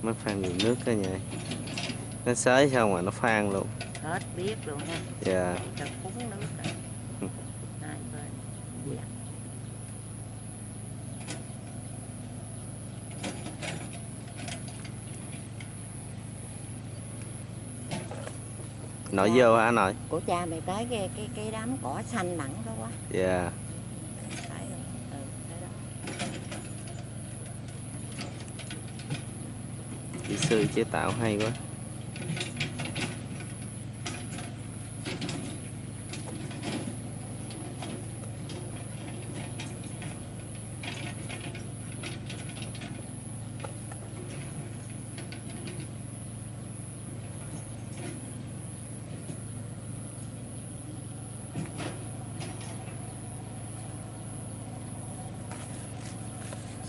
Mới phan đường nước cả nhà. Nó xới xong rồi nó phan luôn. Hết biết luôn ha. Dạ. Cho phúng nước rồi. Hai bên dẹp. Nội vô hả nội? Của cha mày tới cái đám cỏ xanh nặng đó quá. Dạ. Thấy không? Tới đó. Kỹ sư chế tạo hay quá.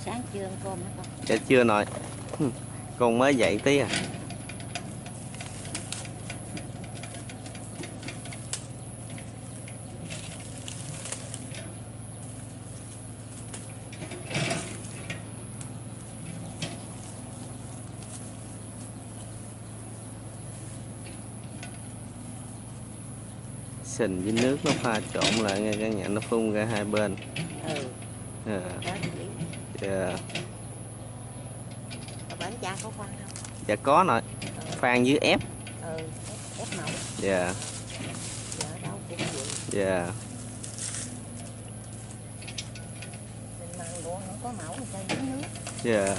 Sáng trưa ăn cơm hả con? Dạ chưa nội. Con mới dậy tí à. Sình với nước nó pha trộn lại nghe cả nhà, nó phun ra hai bên. Ừ. À. Dạ. Ở bển cha có khoan không? Dạ có nội. Phan dưới ép. Ép màu. Dạ. Giờ ở đâu cũng vậy. Dạ. Mình mặn luôn không có mẫu người ta dưới nước. Dạ.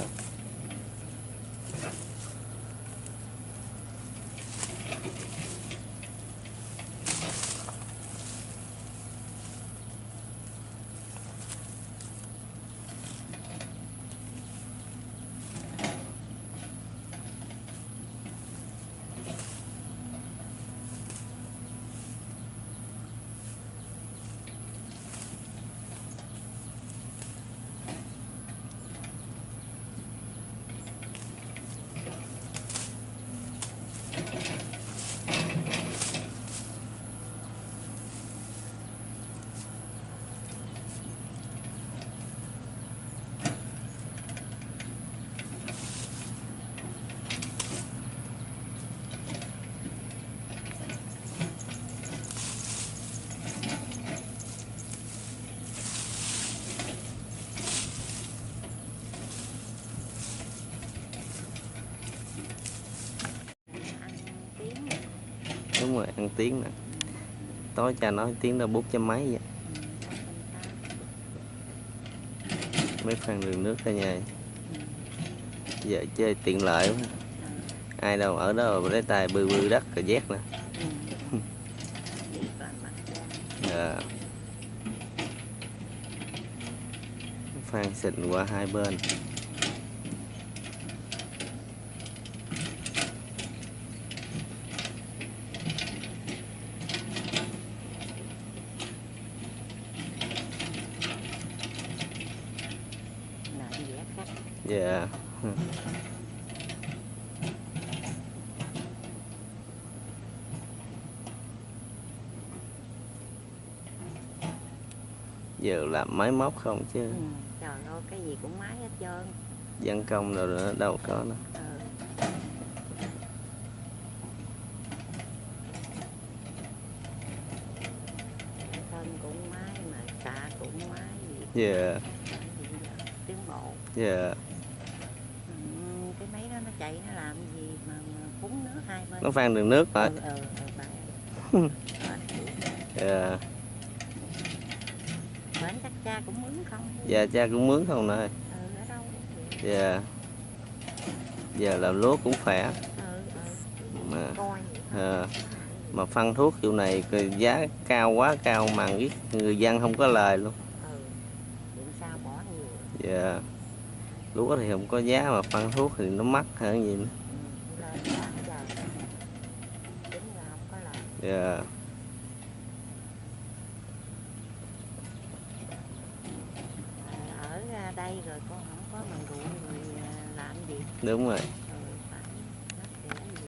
Đúng rồi, ăn tiếng nè. Tối cha nói tiếng đâu 400 mấy vậy. Mấy phan đường nước cả nhà. Giờ chơi tiện lợi quá. Ai đâu ở đó lấy tay bư bư đất rồi vét nè. Dạ. Phan xịn qua hai bên. Dạ. Giờ làm máy móc không chứ. Trời ơi, cái gì cũng máy hết trơn. Dân công rồi nữa đâu có nữa. Thân cũng máy mà xạ cũng máy gì. Dạ. Tiến bộ. Dạ. Cái máy đó nó chạy nó làm gì mà phúng nước hai bên. Nó phan đường nước hả? Dạ. Bển chắc cha cũng mướn không? Dạ cha cũng mướn không nè. Ở đâu? Dạ. Giờ làm lúa cũng khỏe. Mà phân thuốc kiểu này giá cao quá cao mà người dân không có lời luôn. Dạ. Lúa thì không có giá mà phân thuốc thì nó mắc hơn gì nữa. Dạ. Ở đây rồi con không có bằng ruộng rồi làm gì. Đúng rồi.